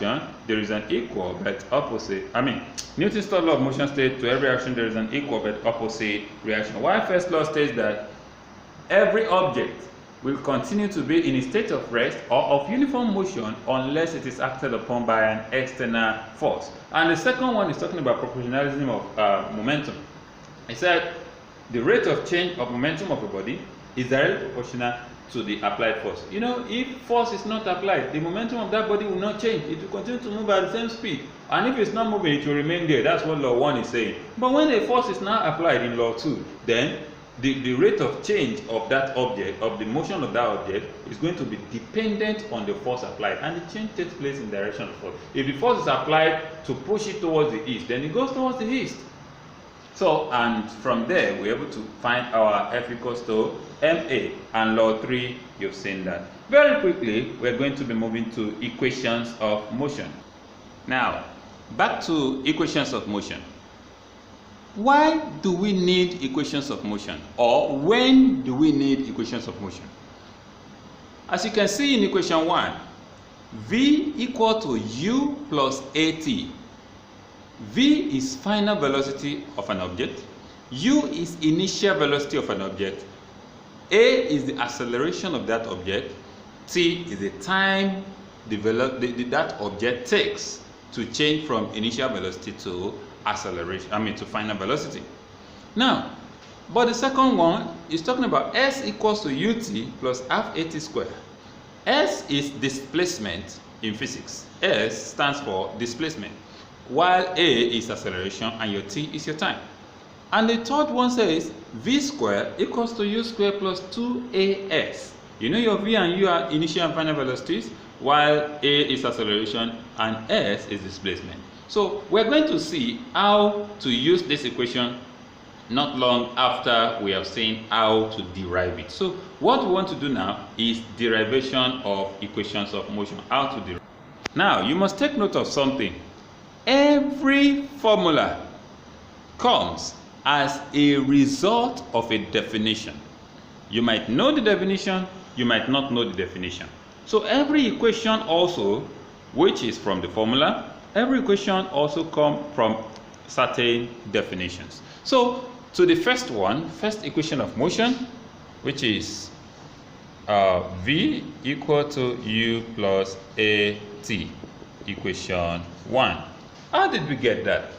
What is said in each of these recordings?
action there is an equal but opposite. Newton's third law of motion states to every action there is an equal but opposite reaction. While first law states that every object will continue to be in a state of rest or of uniform motion unless it is acted upon by an external force. And the second one is talking about proportionalism of momentum. It said the rate of change of momentum of a body is directly proportional to the applied force. You know, if force is not applied, the momentum of that body will not change. It will continue to move at the same speed. And if it's not moving, it will remain there. That's what law 1 is saying. But when a force is now applied in law 2, then the rate of change of that object, of the motion of that object, is going to be dependent on the force applied, and the change takes place in direction of force. If the force is applied to push it towards the east, then it goes towards the east. So, and from there we're able to find our F equals to MA, and law 3, you've seen that. Very quickly, we're going to be moving to equations of motion. Now, back to equations of motion. Why do we need equations of motion, or when do we need equations of motion? As you can see in equation 1, V equal to U plus AT. V is final velocity of an object, U is initial velocity of an object, A is the acceleration of that object, T is the time that object takes to change from initial velocity to acceleration, to final velocity. Now, but the second one is talking about S equals to UT plus half AT squared. S is displacement in physics. S stands for displacement, while A is acceleration and your T is your time. And the third one says V squared equals to U squared plus 2AS. You know your V and U are initial and final velocities, while A is acceleration and S is displacement. So we're going to see how to use this equation not long after we have seen how to derive it. So what we want to do now is derivation of equations of motion. How to derive. Now you must take note of something. Every formula comes as a result of a definition. You might know the definition, you might not know the definition. So every equation also, which is from the formula, every equation also comes from certain definitions. So to the first one, first equation of motion, which is V equal to U plus AT, equation 1. How did we get that?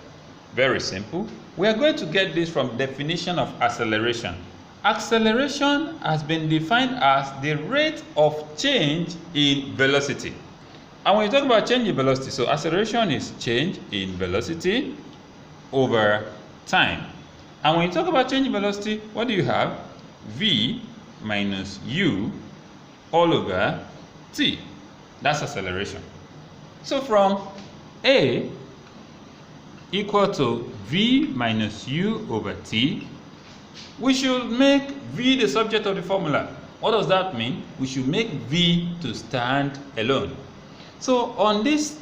Very simple. We are going to get this from definition of acceleration. Acceleration has been defined as the rate of change in velocity. And when you talk about change in velocity, so acceleration is change in velocity over time. And when you talk about change in velocity, what do you have? V minus U all over T. That's acceleration. So from A equal to V minus U over T, we should make V the subject of the formula. What does that mean? We should make V to stand alone. So on this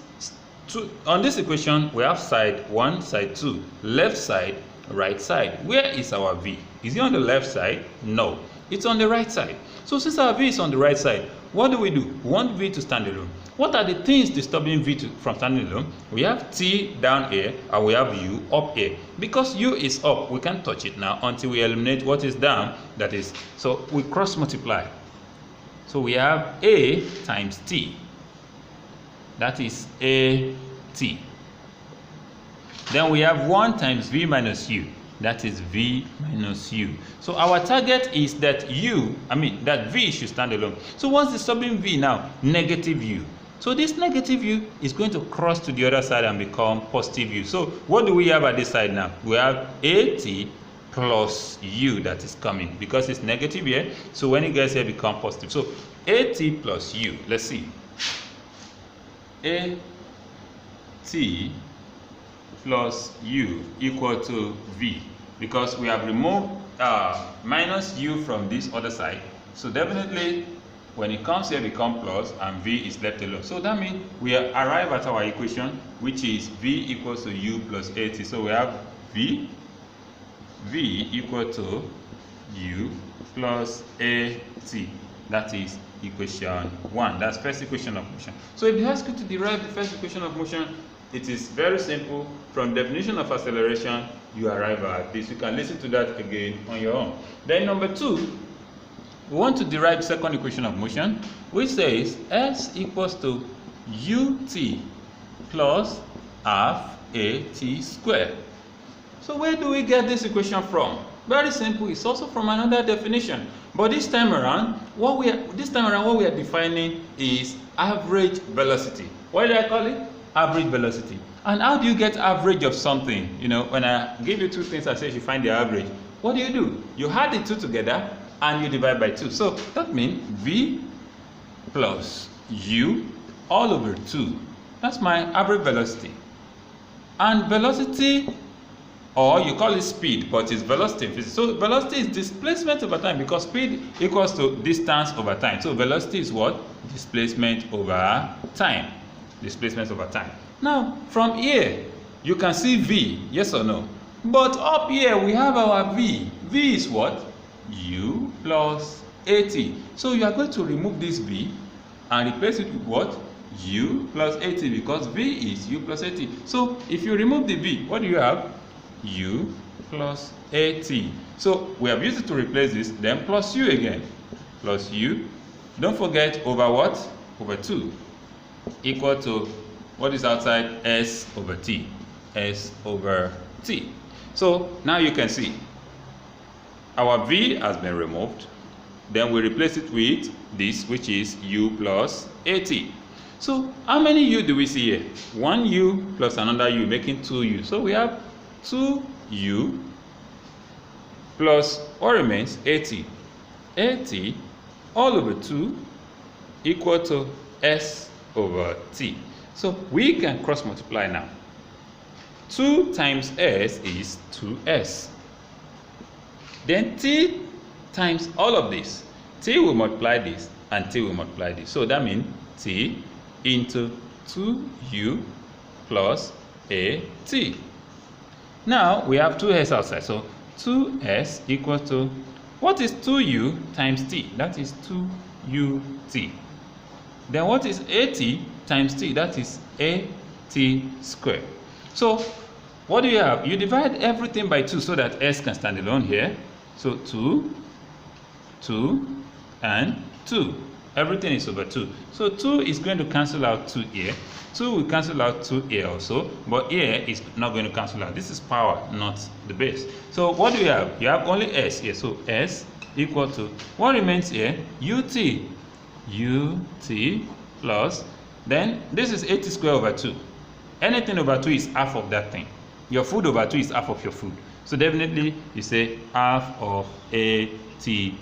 equation, we have side 1, side 2, left side, right side. Where is our V? Is it on the left side? No, it's on the right side. So since our V is on the right side, what do? We want V to stand alone. What are the things disturbing V from standing alone? We have T down here and we have U up here. Because U is up, we can't touch it now until we eliminate what is down, that is. So we cross multiply. So we have A times T. That is AT. Then we have 1 times V minus U. That is V minus U. So our target is that that V should stand alone. So what's disturbing V now? Negative U. So this negative U is going to cross to the other side and become positive U. So what do we have at this side now? We have AT plus U that is coming because it's negative here. So when it gets here, it becomes positive. So AT plus U. Let's see. AT plus U equal to V, because we have removed minus U from this other side. So definitely when it comes here, it becomes plus and V is left alone. So that means we arrive at our equation, which is V equals to U plus AT. So we have V equal to U plus AT. That is equation 1. That's first equation of motion. So if they ask you to derive the first equation of motion, it is very simple. From definition of acceleration, you arrive at this. You can listen to that again on your own. Then number 2, we want to derive the second equation of motion, which says s equals to ut plus half at squared. So where do we get this equation from? Very simple. It's also from another definition. But this time around, what we are defining is average velocity. What did I call it? Average velocity. And how do you get average of something? You know, when I give you two things, I say you find the average. What do? You add the two together and you divide by 2. So that means v plus u all over 2. That's my average velocity. And velocity, or you call it speed, but it's velocity in physics. So velocity is displacement over time, because speed equals to distance over time. So velocity is what? Displacement over time. Displacement over time. Now, from here, you can see v, yes or no? But up here, we have our v. V is what? U plus at. So you are going to remove this v and replace it with what? U plus at, because v is u plus at. So if you remove the v, what do you have? U plus at. So we have used it to replace this, then plus u again. Plus u. Don't forget over what? Over 2. Equal to what is outside? S over t. S over t. So now you can see our v has been removed. Then we replace it with this, which is u plus at. So how many u do we see here? 1 u plus another u, making 2 u. So we have 2 u plus what remains? 80. 80 all over 2 equal to s over t. So we can cross multiply now. 2 times s is 2s. Then t times all of this. T will multiply this and t will multiply this. So that means t into 2u plus at. Now we have 2s outside. So 2s equals to, what is 2u times t? That is 2ut. Then what is at times t? That is at squared. So what do you have? You divide everything by 2 so that s can stand alone here. So 2, 2, and 2. Everything is over 2. So 2 is going to cancel out 2 here. 2 will cancel out 2 here also. But here is not going to cancel out. This is power, not the base. So what do you have? You have only s here. So s equal to, what remains here? Ut. Ut plus, then this is 80 squared over 2. Anything over 2 is half of that thing. Your food over 2 is half of your food. So definitely you say half of at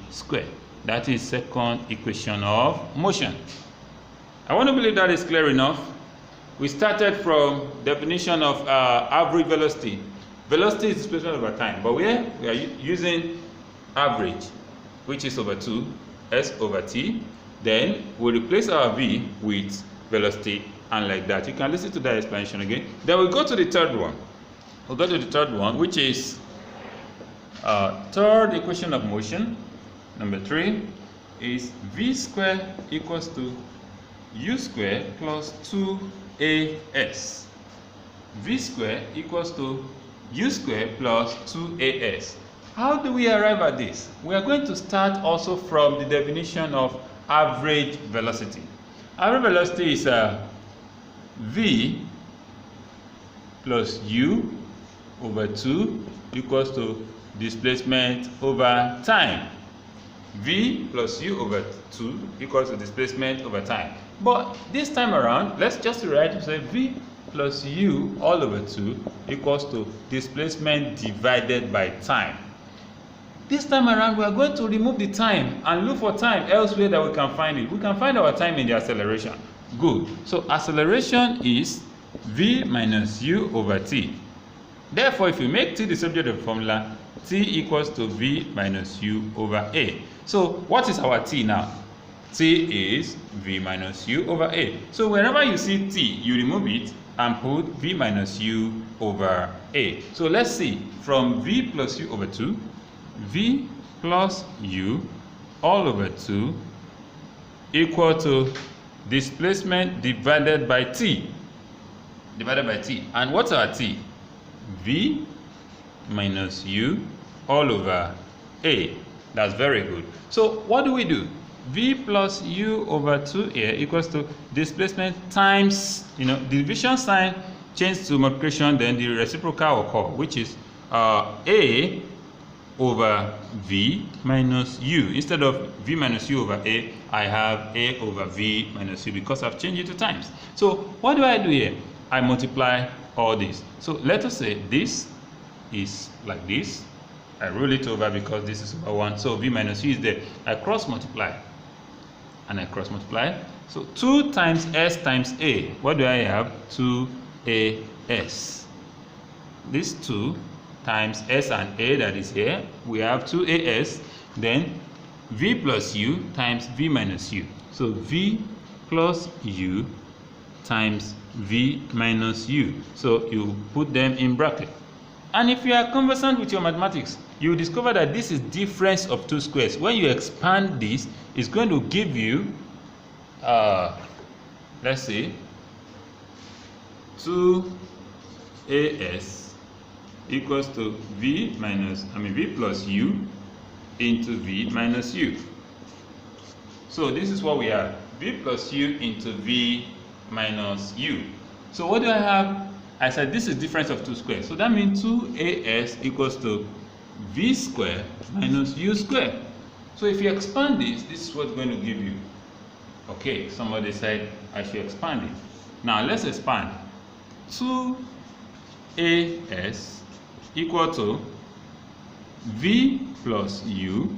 squared. That is second equation of motion. I want to believe that is clear enough. We started from definition of average velocity. Velocity is displacement over time, but we are using average, which is over 2, s over t. Then we replace our v with velocity, and like that. You can listen to that explanation again. Then we go to the third one. We'll go to the third one, which is third equation of motion. Number 3 is v squared equals to u squared plus 2as. V squared equals to u squared plus 2as. How do we arrive at this? We are going to start also from the definition of average velocity. Average velocity is v plus u over 2 equals to displacement over time. V plus u over 2 equals to displacement over time. But this time around, let's just rewrite it, say v plus u all over 2 equals to displacement divided by time. This time around, we are going to remove the time and look for time elsewhere that we can find it. We can find our time in the acceleration. Good. So acceleration is v minus u over t. Therefore, if you make t the subject of the formula, t equals to v minus u over a. So what is our t now? T is v minus u over a. So whenever you see t, you remove it and put v minus u over a. So let's see, from v plus u over 2, v plus u all over 2 equal to displacement divided by t. And what's our t? V minus u all over a. That's very good. So what do? V plus u over 2a equals to displacement times, division sign change to multiplication, then the reciprocal occur, which is a over v minus u. Instead of v minus u over a, I have a over v minus u because I've changed it to times. So what do I do here? I multiply all this. So let us say this is like this. I roll it over because this is over 1. So v minus u is there. I cross multiply. And I cross multiply. So 2 times s times a. What do I have? 2as. This 2 times s and a that is here. We have 2as. Then v plus u times v minus u. So v plus u times v minus u. So you put them in bracket. And if you are conversant with your mathematics, you will discover that this is difference of two squares. When you expand this, it's going to give you, let's say, 2as equals to v plus u into v minus u. So this is what we have, v plus u into v minus u. So what do I have? I said this is difference of two squares. So that means 2as equals to v square minus u square. So if you expand this is what's going to give you. Okay, somebody said I should expand it. Now let's expand. 2as equal to v plus u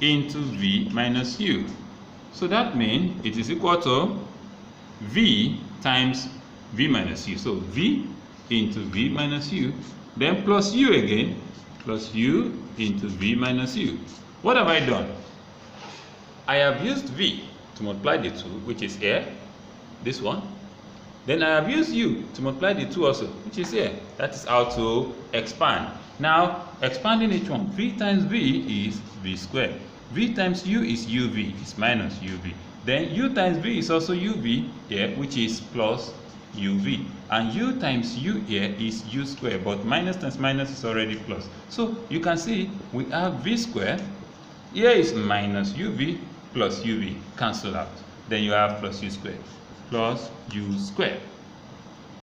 into v minus u. So that means it is equal to v times v minus u. So v into v minus u, then plus u again, plus u into v minus u. What have I done? I have used v to multiply the 2, which is here, this one. Then I have used u to multiply the 2 also, which is here. That is how to expand. Now, expanding each one, v times v is v squared. V times u is uv, is minus uv. Then u times v is also uv here, which is plus uv. And u times u here is u squared, but minus times minus is already plus. So you can see we have v squared. Here is minus uv plus uv, cancel out. Then you have plus u squared, plus u squared.